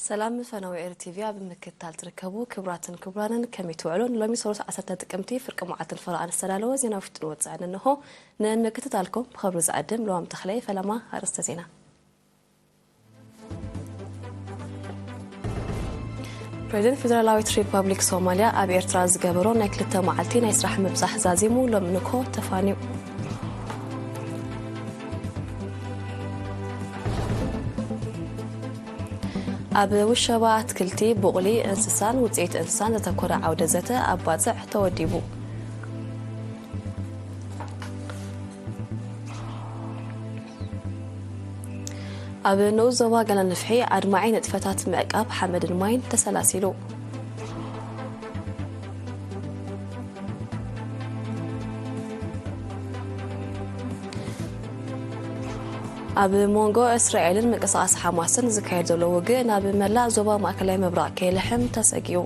سلام فنوي ار تي في بمكتال تركبوا كبراتن كبرانن كم يتوعلون لم يصوروا عسات تقمتي فرق معات الفرقان السلالو زينا في تنوت سعد انه نكتتالكم بخبر زعدم لو ام تخلي فلما هرست زينا بريزيدنت فيدرالية ريبابليك سوماليا ابي ارترا زغبرو ናይ ክልተ መዓልቲ ናይ ስራሕ ምብዛሕ ዛዚሙ ለምንኮ ተፋኒው ኣብ ውሸባ አትክልቲ ቡቕሊ እንስሳን ውጽኢት እንስሳን ዘተኮረ ዓውደ ዘተ ኣብ ባጽዕ ተወዲቡ ኣብ ንዑ ዞባ ገለ ንፍሒ ኣድማዒ ንጥፈታት ምዕቃብ ሓመድን ማይን ተሰላሲሉ ኣብ ሞንጎ እስራኤልን ምንቅስቃስ ሓማስን ዝካየድ ዘሎ ውግእ ናብ መላእ ዞባ ማእከላይ ምብራቅ ከይልሕም ተሰጊዩ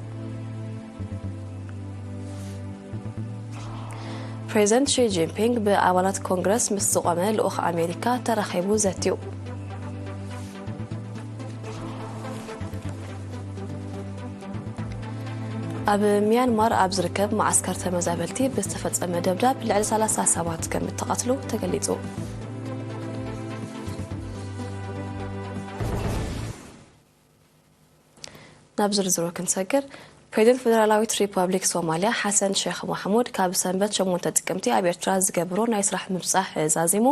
ፕሬዚደንት ሺ ጂንፒንግ ብኣባላት ኮንግረስ ምስ ዝቆመ ልኡኽ ኣሜሪካ ተራኺቡ ዘትዩ ኣብ ሚያንማር ኣብ ዝርከብ ማዓስከር ተመዛበልቲ ብዝተፈጸመ ደብዳብ ልዕሊ 30 ሰባት ከም ተቐትሉ ተገሊጹ نابزر زروكن سجر بريزيدنت فيدرالية ريبابليك سوماليا حسن شيخ محمود كاب سنبت شمونتا تقمتي ابي ارترا زغبرو ናይ ስራሕ ምብጻሕ ዛዚሙ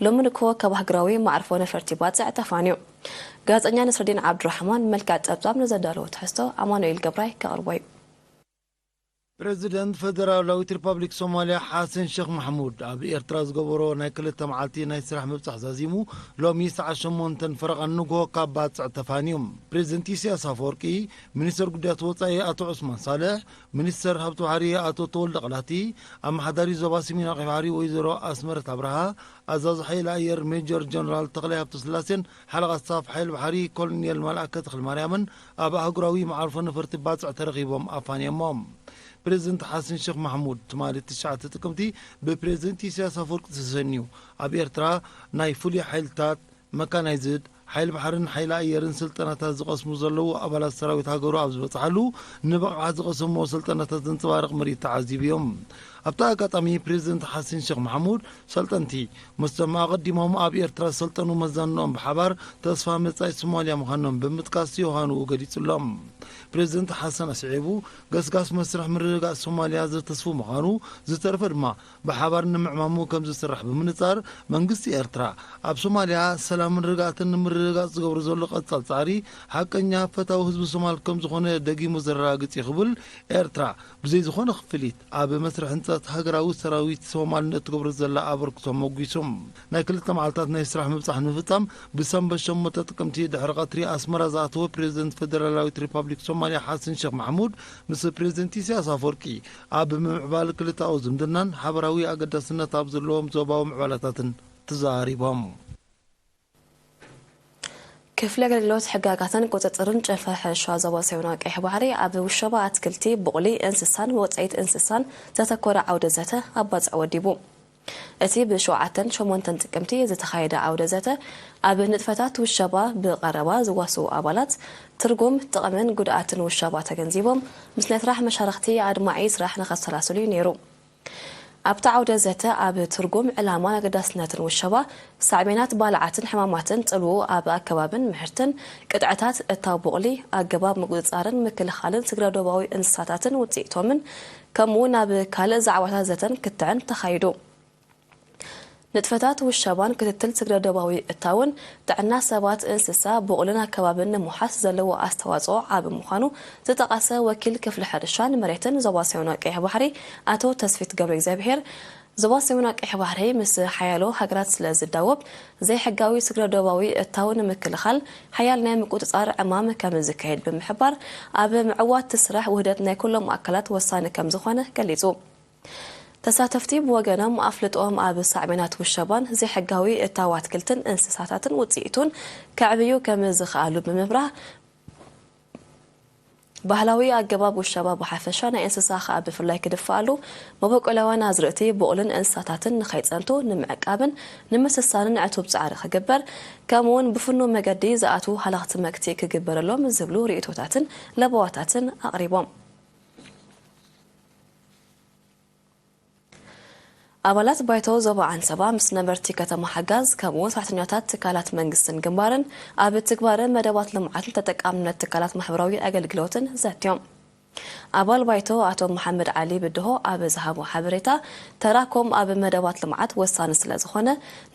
ለምንኮ ከባህግራዊ ማዕርፎ ነፈርቲባት ዘዕተፋኒው ጋዜጠኛ ነስረዲን ዓብድራህማን መልክዕ ጠብጣብ ነዘዳለው ተሕስቶ አማኑኤል ገብራይ ከቅርቦይ بريزيدنت فيدرالية ريبابليك سوماليا حسن شيخ محمود ابي ارترا زغبرو ናይ ክልተ መዓልቲ ናይ ስራሕ ምብጻሕ ዛዚሙ ሎሚ ሰዓት 8 فرق ንጎ ካብ ተፋኒዮም بريزيدنت ኢሳያስ አፈወርቂ ሚኒስትር ጉዳያት ወጻኢ አቶ ዑስማን ሳልሕ ሚኒስትር ሀብቱ ባሕሪ አቶ ተወልደ ቀላቲ አማሓዳሪ ዞባ ሰሜን ኣቕሒ ባሕሪ ወይዘሮ ኣስመረት አብርሃ አዛዝ ኃይል አየር ሜጀር ጀነራል ተክላይ ሀብተ ስላሴን ሓለቓ ስታፍ ኃይል ባሕሪ ኮሎኔል መልአከ ተክለ ማርያምን ኣብ ኣህጉራዊ ማዕርፎ ነፈርቲ ባጽዕ ተረኺቦም ኣፋንየሞም بريزيدنت حسن شيخ محمود تمالي تشعة تقمتي ببريزيدنت إسياس أفورق تسسنيو أبي إرترا ناي فولي حيلتات مكان يزيد حيل بحرن حيل أيرن سلطنة زقسم زلو أبلا السراويت هاجرو أبز بتحلو نبقى زقسم وسلطنة تنتوارق مريت تعذيب يوم أبتاع قطامي بريزيدنت حسن شيخ محمود سلطنتي مستمع قدمهم أبي إرترا سلطنو مزنهم بحبار تصفى مصاي سوماليا مخنم بمتكاسي وهانو وقديت لهم بريزيدنت حسن أسعيبو قسقاس مسرح مرقا سوماليا زر تصفو مخانو زترفر ما بحبار نمعمامو كم زسرح بمنصار منقسي إرترا أب سوماليا سلام مرقاتن مرقات زقبر زولو قصال صاري حقا فتاو حزب سومال كم زخونه دقي مزراقت يخبل إرترا بزي زخونه خفليت أب مسرح انت هاجراو سراويت سومال نتقبر زلا أبرك سوموغيسوم ناي كلتا معلتات ناي سراح مبصح نفتم بسنبه شموتا تقمتي دحرقات ري أسمرا زاتو بريزيدنت فيدرالية ريبابليك سوماليا حسن شيخ محمود مس بريزيدنت إسياس أفورقي أب معبال كلتا أو زمدنان حبراوي أقدسنا تابزلوهم زوباو معبالاتاتن تزاريبهم كفل أجلوت حقاقاتن قطعترن جفاح شازوا سيوناك إحباري أبو الشبا أتكلتي بقولي إنسان وتعيد إنسان تتكور عودة ذاته أبض عوديبو أتي بشوعتن شمونتن تكمتي زتخايد عودة ذاته أبو نتفتات والشبا بقربا زواسو أبالات ترجم تقمن قدعتن والشبا تجنزيبهم مثل راح مشارختي عد معيس راح نخسر راسولي نيرو أبتعود ذاته أب ترجم علامة قداسنات والشبا سعبينات بالعاتن حماماتن تلو أب كبابن محرتن قطعتات التابوغلي أجباب مقود صارن مكل خالن سجرادو باوي إنساتاتن وتيتومن كمون أب كلا زعواتها ذاتن كتعن تخيدو نتفتات والشبان كتتل سجرادو باوي التاون تعنا سبات إنسسا بوغلنا كبابن محاس زلو أستوازو أب مخانو تتقاسى وكيل كفل حرشان مريتن زواسيونا كيه بحري أتو تسفيت قبل زبير زواسيونا كيه بحري مس حيالو هجرات لزداوب زي حقاوي سجرادو باوي التاون مكل خل حيالنا مقود صار أمام كم زكايد بمحبر أب معوات تسرح وهدتنا كل مؤكلات وصانة كم زخانة كليزو تساتفتي بوجنا مقفلة أب الصعبينات والشبان زي حقاوي التاوات كلتن انسساتاتن وتسيتون كعبيو كم زخالو بمبره ባህላዊ ኣገባብ ውሸባ ብሓፈሻ ናይ እንስሳ ከዓ ብፍላይ ክድፋሉ መበቆላዋን ኣዝርእቲ ብቁልን እንስሳታትን ንኸይፀንቱ ንምዕቃብን ንምስሳንን ዕቱብ ፃዕሪ ክግበር ከምኡውን ብፍኑ መገዲ ዝኣቱ ሃላኽቲ መክቲ ክግበረሎም ዝብሉ ርእቶታትን ለበዋታትን ኣቕሪቦም ኣባላት ባይቶ ዞባ አንሰባ ምስ ነበርቲ ከተማ ሓጋዝ ከምኡውን ሰራሕተኛታት ትካላት መንግስትን ግንባርን ኣብ ትግባር መደባት ልምዓትን ተጠቃምነት ትካላት ማሕበራዊ ኣገልግሎትን ዘትዮም ኣባል ባይቶ ኣቶ መሐመድ ዓሊ ብድሆ ኣብ ዝሃቦ ሓበሬታ ተራኮም ኣብ መደባት ልምዓት ወሳኒ ስለ ዝኾነ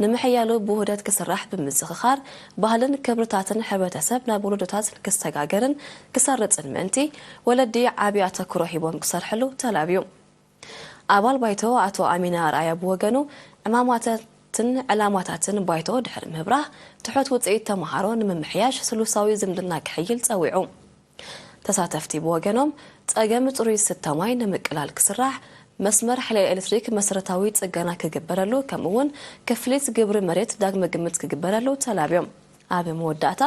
ንምሕያሉ ብውህደት ክስራሕ ብምዝኽኻር ባህልን ክብርታትን ሕብረተሰብ ናብ ውሉዶታት ክስተጋገርን ክሰርፅን ምእንቲ ወለዲ ዓብይ ኣተኩሮ ሂቦም ክሰርሕሉ ተላብዩ ኣባል ባይቶ ኣቶ ኣሚና ራያ ብወገኑ ዕላማታትን ባይቶ ድሕሪ ምህብራህ ትሑት ውፅኢት ተመሃሮ ንምምሕያሽ ስሉሳዊ ዝምድና ክሕይል ፀዊዑ ተሳተፍቲ ብወገኖም ፀገም ፅሩይ ስተማይ ንምቅላል ክስራሕ መስመር ሓይሊ ኤሌክትሪክ መሰረታዊ ፅገና ክግበረሉ ከምኡውን ክፍሊት ግብሪ መሬት ዳግመ ግምት ክግበረሉ ተላብዮም ኣብ መወዳእታ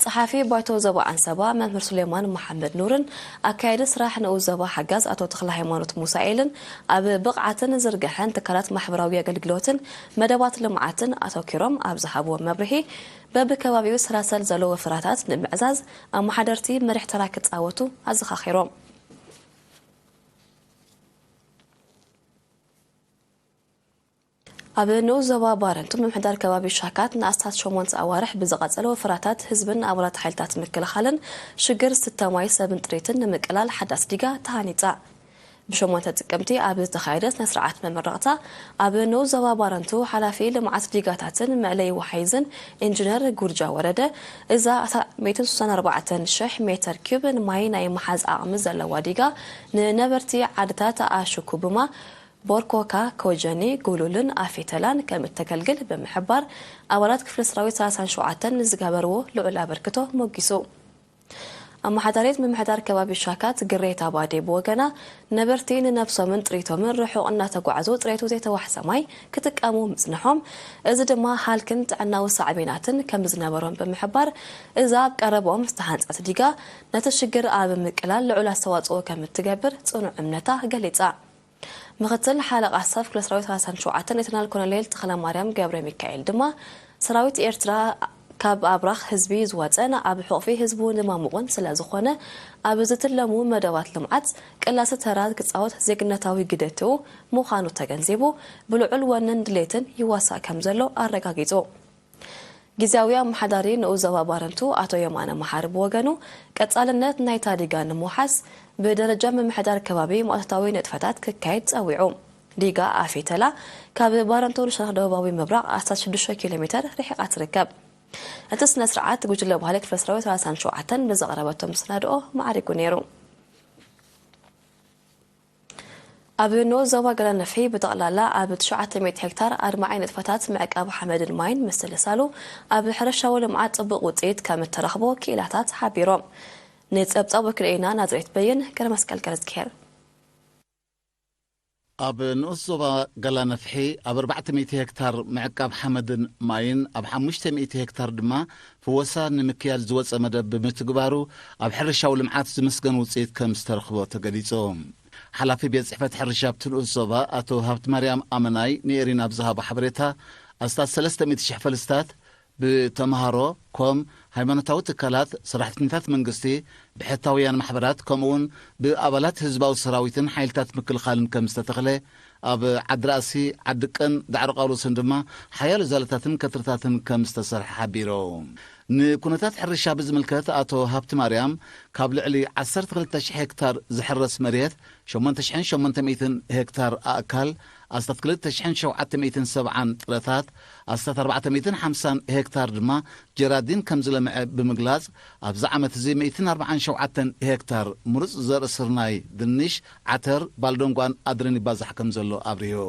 ጸሓፊ ባይቶ ዞባ አንሰባ መምህር ሱሌማን መሐመድ ኑርን ኣካይደ ስራሕ ንኡ ዞባ ሓጋዝ ኣቶ ተኽለ ሃይማኖት ሙሳኤልን ኣብ ብቕዓትን ዝርግሐን ትካላት ማሕበራዊ ኣገልግሎትን መደባት ልምዓትን ኣተኪሮም ኣብ ዝሃብዎ መብርሂ በብከባቢኡ ሰላሰል ዘለዎ ፍራታት ንምዕዛዝ ኣመሓደርቲ መሪሕ ተራ ክፃወቱ ኣዘኻኺሮም ኣብ ንኡ ዞባ ባረንቱ ምምሕዳር ከባቢ ሻካት ንኣስታት 8 ኣዋርሕ ብዝቐፀለ ወፍራታት ህዝብን ኣባላት ሓይልታት ምክልኻልን ሽግር ስተማይ ሰብን ጥሪትን ንምቅላል ሓዳስ ዲጋ ተሃኒፃ ብሸሞንተ ጥቅምቲ ኣብ ዝተኻየደ ስነ ስርዓት መመረቕታ ኣብ ንኡ ዞባ ባረንቱ ሓላፊ ልምዓት ዲጋታትን መዕለይ ወሓይዝን ኢንጂነር ጉርጃ ወረደ እዛ 164,000 ሜትር ኪዩብ ማይ ናይ መሓዝ ኣቕሚ ዘለዋ ዲጋ ንነበርቲ ዓድታት ኣሽኩብማ ቦርኮካ ኮጀኒ ጉሉልን ኣፌተላን ከም ተገልግል በመሕባር ኣባላት ክፍለ ሰራዊት 37 ዝገበርዎ ልዑል ኣበርክቶ ሞጊሱ ኣመሓዳሪት ምምሕዳር ከባቢ ሻካት ግሬታ ባዴ ብወገና ነበርቲ ንነብሶምን ጥሪቶምን ርሑቕ እናተጓዓዙ ጥሬቱ ዘይተዋሕሰማይ ክጥቀሙ ምጽንሖም እዚ ድማ ሃልክን ጥዕናዊ ሳዕቤናትን ከም ዝነበሮም በመሕባር እዛ ኣብ ቀረቦም ዝተሃንፀት ዲጋ ነቲ ሽግር ኣብ ምቅላል ልዑል ኣስተዋጽኦ ከም ትገብር ጽኑዕ እምነታ ገሊጻ ምክትል ሓለቃ ሰፍ ክፍለ ሰራዊት 37 ሌተናል ኮሎኔል ተኽለ ማርያም ገብረ ሚካኤል ድማ ሰራዊት ኤርትራ ካብ ኣብራኽ ህዝቢ ዝወፀን ኣብ ሕቑፊ ህዝቡ ንማሙቕን ስለ ዝኾነ ኣብ ዝትለሙ መደባት ልምዓት ቅላሲ ተራ ክፃወት ዜግነታዊ ግዴትኡ ምዃኑ ተገንዚቡ ብልዑል ወንን ድሌትን ይዋሳእ ከም ዘሎ ኣረጋጊጹ ጊዜያዊ ኣመሓዳሪ ንኡ ዞባ ባረንቱ ኣቶ የማነ መሓሪ ብወገኑ ቀጻልነት ናይ ታዲጋ ንምውሓስ ብደረጃ ምምሕዳር ከባቢ ማእተታዊ ንጥፈታት ክካየድ ፀዊዑ ዲጋ ኣፌተላ ካብ ባረንቱ ንሸነኽ ደቡባዊ ምብራቕ 16 ኪሎ ሜትር ርሒቓ ትርከብ እቲ ስነ ስርዓት ጉጅለ ባህሊ ክፍለ ሰራዊት 37 ብዘቕረበቶም ስናድኦ ማዕሪጉ ነይሩ ኣብ ንኡ ዞባ ገላነፍሒ ብጠቕላላ ኣብ 900 ሄክታር ኣድማዓይ ንጥፈታት ምዕቃብ ሓመድን ማይን ምስትልሳሉ ኣብ ሕርሻዊ ልምዓት ፅቡቕ ውፅኢት ከም እተረኽቦ ክኢላታት ሓቢሮም ንፀብጻብ ወኪልና ናዝሬት በይን ገረ መስቀል ገረዝኪሄር ኣብ ንኡ ዞባ ገላነፍሒ ኣብ 400 ሄክታር ምዕቃብ ሓመድን ማይን ኣብ 500 ሄክታር ድማ ፍወሳ ንምክያድ ዝወፀ መደብ ብምትግባሩ ኣብ ሕርሻዊ ልምዓት ዝምስገን ውፅኢት ከም ዝተረኽቦ ተገሊጹ ሓላፊ ቤት ጽሕፈት ሕርሻ ብትንኡ ዞባ ኣቶ ሃብቲ ማርያም ኣመናይ ንኤሪና ብዝሃቦ ሓበሬታ ኣስታት 300,000 ፈልስታት ብተምሃሮ ከም ሃይማኖታዊ ትካላት ሰራሕተኛታት መንግስቲ ብሕታውያን ማሕበራት ከምኡውን ብኣባላት ህዝባዊ ሰራዊትን ሓይልታት ምክልኻልን ከም ዝተተኽለ ኣብ ዓድራእሲ ዓድቀን ዳዕሮ ቃውሎስን ድማ ሓያሎ ዛለታትን ከትርታትን ከም ዝተሰርሐ ሓቢሮም ንኩነታት ሕርሻ ብዝምልከት ኣቶ ሃብቲ ማርያም ካብ ልዕሊ 12,000 ሄክታር ዝሕረስ መሬት 8,800 ሄክታር ኣእካል ኣስታት 2,770 ጥረታት ኣስታት 450 ሄክታር ድማ ጀራዲን ከም ዝለምዐ ብምግላጽ ኣብዚ ዓመት እዚ 147 ሄክታር ምሩፅ ዘርኢ ስርናይ ድንሽ ዓተር ባልዶንጓን ኣድርን ይባዛሕ ከም ዘሎ ኣብርሂቡ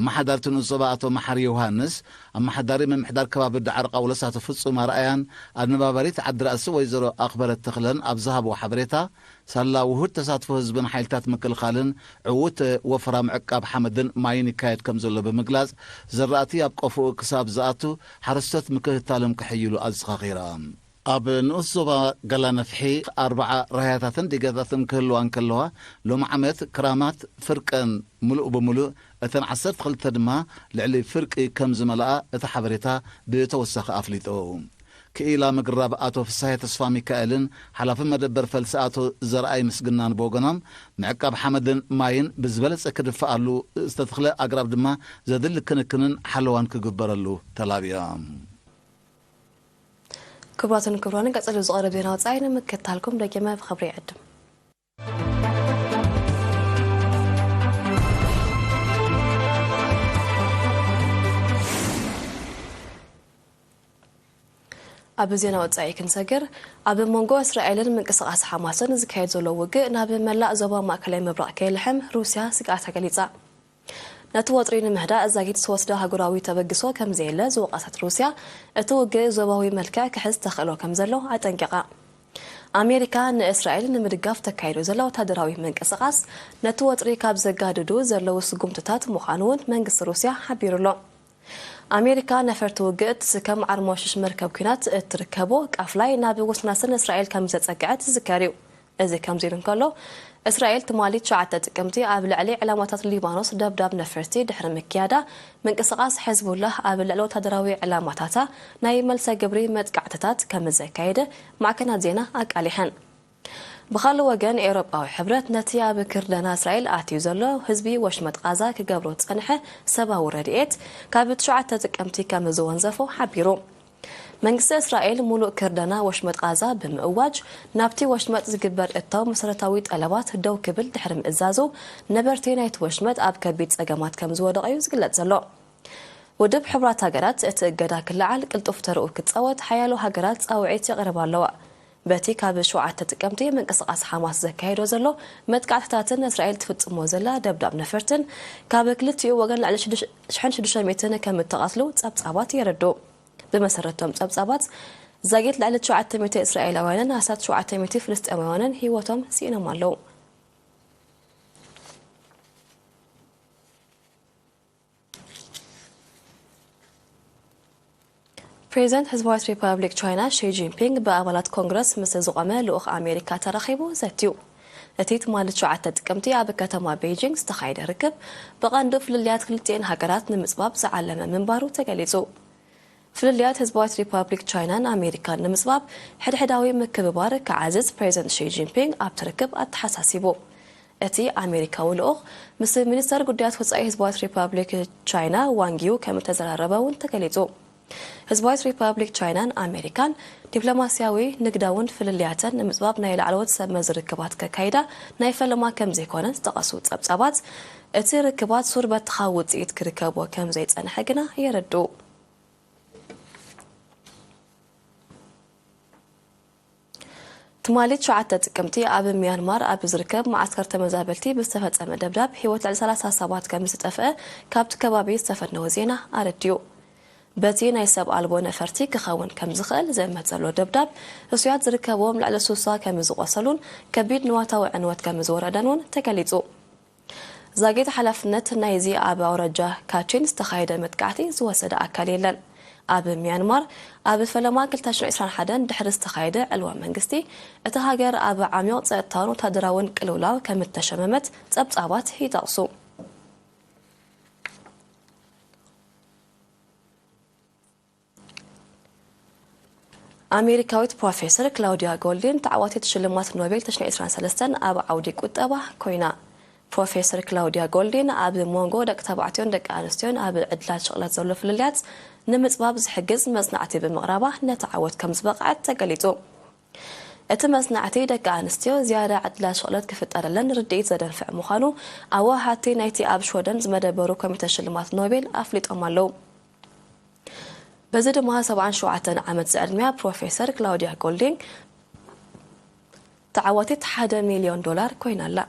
ኣመሓዳሪ ንኡ ዞባ ኣቶ መሓሪ ዮሃንስ ኣመሓዳሪ ምምሕዳር ከባቢ ዳዕሮ ቃውሎስ ኣቶ ፍጹም ኣርኣያን ኣነባባሪት ዓድራእሲ ወይዘሮ ኣኽበረት ተኽለን ኣብ ዝሃብዎ ሓበሬታ ሳላ ውሁድ ተሳትፎ ህዝብን ሓይልታት ምክልኻልን ዕውት ወፍራ ምዕቃብ ሓመድን ማይን ይካየድ ከም ዘሎ ብምግላጽ ዘራእቲ ኣብ ቆፍኡ ክሳብ ዝኣቱ ሓረስቶት ምክህታሎም ክሕይሉ ኣዘኻኺራ ኣብ ንኡስ ዞባ ገላነፍሒ 4 ራያታትን ዲጋታትን ክህልዋን ከለዋ ሎም ዓመት ክራማት ፍርቀን ሙሉእ ብምሉእ እተን 12 ድማ ልዕሊ ፍርቂ ከም ዝመልኣ እቲ ሓበሬታ ብተወሳኺ ኣፍሊጡ ክኢላ ምግራብ ኣቶ ፍሳሐ ተስፋ ሚካኤልን ሓላፊ መደበር ፈልሲ ኣቶ ዘርአይ ምስግናን ብወገኖም ምዕቃብ ሓመድን ማይን ብዝበለፀ ክድፈኣሉ ዝተተኽለ ኣግራብ ድማ ዘድሊ ክንክንን ሓለዋን ክግበረሉ ተላብዮም ክብራትን ክብራንን ቀጽሉ ዝቐረብ ዜና ወጻኢ ንምክትታልኩም ደገመ ብኽብሪ ይዕድም ኣብ ዜና ወጻኢ ክንሰግር ኣብ መንጎ እስራኤልን ምንቅስቓስ ሓማስን ዝካየድ ዘሎ ውግእ ናብ መላእ ዞባ ማእከላይ ምብራቕ ከይልሕም ሩስያ ስጋኣታ ገሊጻ ነቲ ወጥሪ ንምህዳእ እዛጊት ዝወስደ ሃገራዊ ተበግሶ ከም ዘየለ ዝወቐሰት ሩስያ እቲ ውግእ ዞባዊ መልክዕ ክሕዝ ተኽእሎ ከም ዘሎ ኣጠንቂቓ ኣሜሪካ ንእስራኤል ንምድጋፍ ተካይዱ ዘላ ወታደራዊ ምንቅስቓስ ነቲ ወጥሪ ካብ ዘጋድዱ ዘለው ስጉምትታት ምዃኑ እውን መንግስቲ ሩስያ ሓቢሩሎ ኣሜሪካ ነፈርቲ ውግእ ትስከም ዓርሞሽሽ መርከብ ኩናት እትርከቦ ቃፍላይ ናብ ወስናስን እስራኤል ከም ዘጸግዐት ዝዝከር እዩ እዚ ከም ዚሉ እንከሎ እስራኤል ትማሊት 9 ጥቅምቲ ኣብ ልዕሊ ዕላማታት ሊባኖስ ደብዳብ ነፈርቲ ድሕሪ ምክያዳ ምንቅስቓስ ሕዝቡላህ ኣብ ልዕሊ ወታደራዊ ዕላማታታ ናይ መልሰ ግብሪ መጥቃዕትታት ከም ዘካየደ ማዕከናት ዜና ኣቃሊሐን بخالو وجن أوروبا وحبرت نتي أب كردنا إسرائيل أعطي زلوا حزبي وشمت غزة كجبروت صنحة سبا ورديت كابت شعت تكمتي كمزون زفو حبيرو منجس إسرائيل ملوك كردنا وشمت غزة بمواج نبتي وشمت زجبر الطاو مسرتاويت ألوات دو كبل تحرم إزازو نبرتينيت وشمت أب كبيت أجمات كمزود غيوز قلت زلوا ودب حبرات هجرات اتجدا كل عال قلت أفتروا كتصوت حيالو هجرات أو عيتي غرب اللواء باتي كاب شوعة تقمتي من قصقاص حماس زكايرو زلو متقعتاتن إسرائيل تفتصمو زلا دبداب نفرتن كاب كلتي وغن على شحن 600 كم تقاتلو تصابات يردو بمسرتهم تصابات زاجت لعلى شوعة 100 إسرائيليين ناسات شوعة 100 فلسطينيين هيوتهم سينا مالو بريزيدنت حزب ريبابليك تشاينا شي جين بينغ بأولاد كونغرس مثل زقامة لأخ أمريكا ترخيبو زاتيو أتيت مالت شعات تقمتي أب كتما بيجينغ استخايد ركب بغاندو فلليات خلتين هاجرات نمسباب زعلمة منبارو تقاليزو فلليات حزب ريبابليك تشاينا أمريكا نمسباب حداوي مكببار كعزز بريزيدنت شي جين بينغ أب تركب أتحساسيبو أتي أمريكا والأخ مثل منستر قديات وصاي حزب ريبابليك تشاينا وانغيو كمتزرربون تقاليزو حزب ريبابليك تشاينا أمريكان دبلوماسياوي نقداون فللياتن نمسباب نايل علوت سمز ركبات ككايدا نايفلما كم زي كونن تقصوت صبصابات اتي ركبات صوربة تخاوت زيت كركبو كم زي تصنحقنا يردو تماليت شعات تقمتي أب ميانمار أب زركب معسكر تمزابلتي بستفت دبداب هيوت على 3 صابات كم ستفق كابت كبابي استفت نوزينا أرديو باتي نايساب ألبو نفرتي كخاون كم زخل زي ما تزالو دبداب رسيات زركبوهم لعلى سوسا كم زغوصلون كبيد نواتا وعنوات كم زوردانون تكاليزو زاقيت حلفنت نايزي أبا ورجاه كاتشين استخايدا متكعتي زواسد أكاليلن أب ميانمار أب فلما كل تشرع إسران حدن دحر استخايدا ألوان منقستي اتهاجر أب عميوت زيطانو تدراون كلولاو كم التشممت تبصابات هي تقصو أمريكاويت بروفيسور كلاوديا غولدين تعواتي تشلمات نوبل تشني إسران سلستن أب عودي كتابة كوينا بروفيسور كلاوديا غولدين أب مونغو دك تبعتيون دك أنستيون أب عدلات شغلات زولو فلليات نمت باب زحجز مصنعتي بمغربة نتعود كم سبقعت تقليتو اتمصنعتي دك أنستيو زيادة عدلات شغلات كفت أرلن رديت زدن فع مخانو أو هاتي نايتي أب شودن زمدبرو كم تشلمات نوبل أفليت أمالو بزد ما 7 عامت زعلمية بروفيسور كلاوديا غولدين تعواتت $1 مليون كوينا لا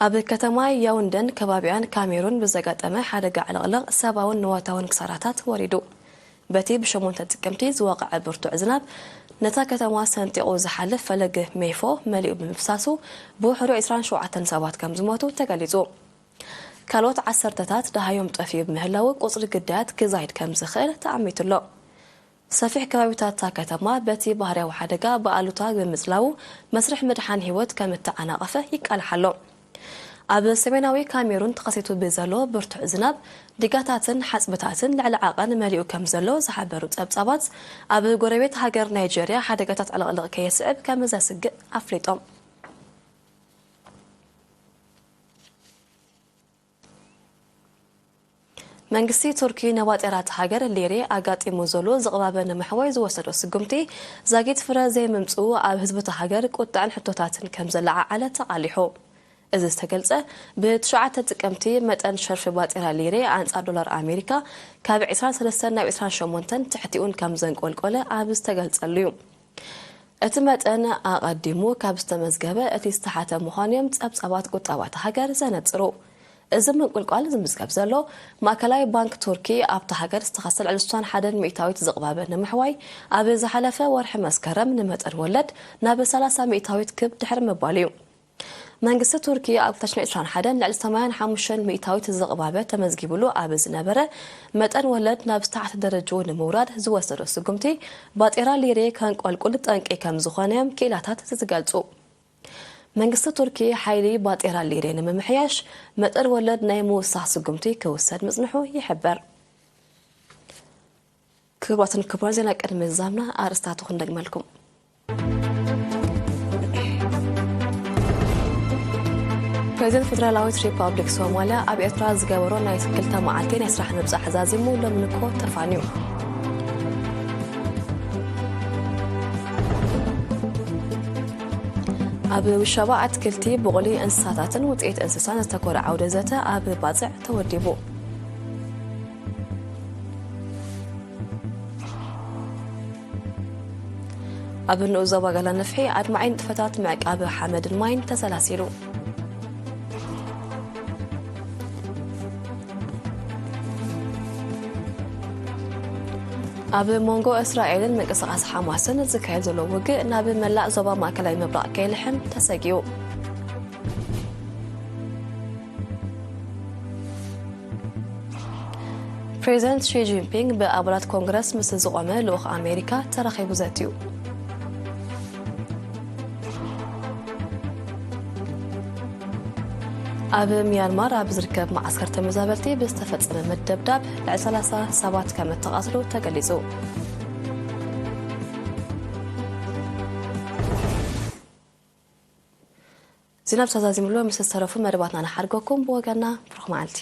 أب كتماي يوندن كبابيان كاميرون بزقات أما حدقة على غلق 7 نواتاون كساراتات وردو باتي بشمون تتكمتي زواقع برتو عزناب نتا كتما سنتيقو زحالف فلق ميفو مليء بمفساسو بوحرو إسران 7 سابات كم زموتو تقاليزو ካልኦት ዓሰርተታት ደሃዮም ጠፊዩ ምህላው ቁጽሪ ግዳያት ክዛይድ ከም ዝኽእል ተኣሚቱሎ ሰፊሕ ከባቢታት ከተማ በቲ ባህርያዊ ሓደጋ በኣሉታ ብምጽላው መስርሕ ምድሓን ህይወት ከም ተዓናቀፈ ይቃልሓሎ ኣብ ሰሜናዊ ካሜሩን ተኸሲቱ ብዘሎ ብርቱዕ ዝናብ ድጋታትን ሓጽበታትን ልዕሊ ዓቐን መሊኡ ከም ዘሎ ዝሓበሩ ጸብጻባት ኣብ ጎረቤት ሃገር ናይጀርያ ሓደጋታት ዕለቕልቕ ከየስዕብ ከም ዘስግእ ኣፍሊጦም መንግስቲ ቱርኪ ነዋጤራት ሃገር ሊሬ ኣጋጢሙ ዘሎ ዝቕባበ ንምሕዋይ ዝወሰዶ ስጉምቲ ዛጊት ፍረ ዘይምምጽኡ ኣብ ህዝብቲ ሃገር ቁጣዕን ሕቶታትን ከም ዘለዓዓለ ተቓሊሑ እዚ ዝተገልጸ ብ9 ጥቅምቲ መጠን ሸርፊ ባጤራ ሊሬ ኣንጻር ዶላር ኣሜሪካ ካብ 23 ናብ 28 ትሕቲኡን ከም ዘንቆልቆለ ኣብ ዝተገልጸሉ እዩ እቲ መጠን ኣቐዲሙ ካብ ዝተመዝገበ እቲ ዝተሓተ ምዃኖም ጸብጻባት ቁጠባት ሃገር ዘነጽሩ እዚ ምንቁልቋል ዝምዝገብ ዘሎ ማእከላይ ባንክ ቱርኪ ኣብቲ ሃገር ዝተኸሰል 61 ሚእታዊት ዝቕባበ ንምሕዋይ ኣብ ዝሓለፈ ወርሒ መስከረም ንመጠን ወለድ ናብ 30 ሚእታዊት ክብ ድሕሪ ምባል እዩ መንግስቲ ቱርኪ ኣብ 2021 ልዕሊ 85 ሚእታዊት ዝቕባበ ተመዝጊብሉ ኣብ ዝነበረ መጠን ወለድ ናብ ዝተሓተ ደረጃ ንምውራድ ዝወሰዶ ስጉምቲ ባጤራ ሊሬ ከንቆልቁል ጠንቂ ከም ዝኾነም ክኢላታት ዝገልጹ መንግስቲ ቱርኪ ሓይሊ ባጤራ ሊሬ ንምምሕያሽ መጠን ወለድ ናይ ምውሳኽ ስጉምቲ ክውሰድ ምጽንሑ ይሕበር ክቡራትን ክቡራን ዜና ቅድሚ ዛምና ኣርእስታቱ ክንደግመልኩም ፕሬዝደንት ፌደራላዊት ሪፐብሊክ ሶማሊያ ኣብ ኤርትራ ዝገበሮ ናይ ክልተ መዓልቲ ናይ ስራሕ ምብጻሕ ዛዚሙ ሎምንኮ ተፋንዩ ኣብ ውሻባ ኣትክልቲ ብቑሊ እንስሳታትን ውፅኢት እንስሳን ዝተኮረ ዓውደ ዘተ ኣብ ባፅዕ ተወዲቡ ኣብ ንኡ ዞባ ገላ ነፍሒ ኣድማዓይ ንጥፈታት ምዕቃብ ሓመድን ማይን ተሰላሲሉ ኣብ ሞንጎ እስራኤልን ምንቅስቓስ ሓማስን ዝካየድ ዘሎ ውግእ ናብ መላእ ዞባ ማእከላይ ምብራቕ ከይልሕም ተሰጊኡ ፕሬዝደንት ሺ ጂንፒንግ ብኣባላት ኮንግረስ ምስ ዝቆመ ልኡኽ ኣሜሪካ ተረኺቡ ዘትዩ ኣብ ሚያንማር ኣብ ዝርከብ ማዓስከር ተመዛበልቲ ብዝተፈጸመ መደብዳብ ልዕሊ 30 ሰባት ከም ተቓትሉ ተገሊጹ ዜና ተዛዚምሎ ምስ ዝተረፉ መደባትና ንሓርገኩም ብወገና ብሩኽ መዓልቲ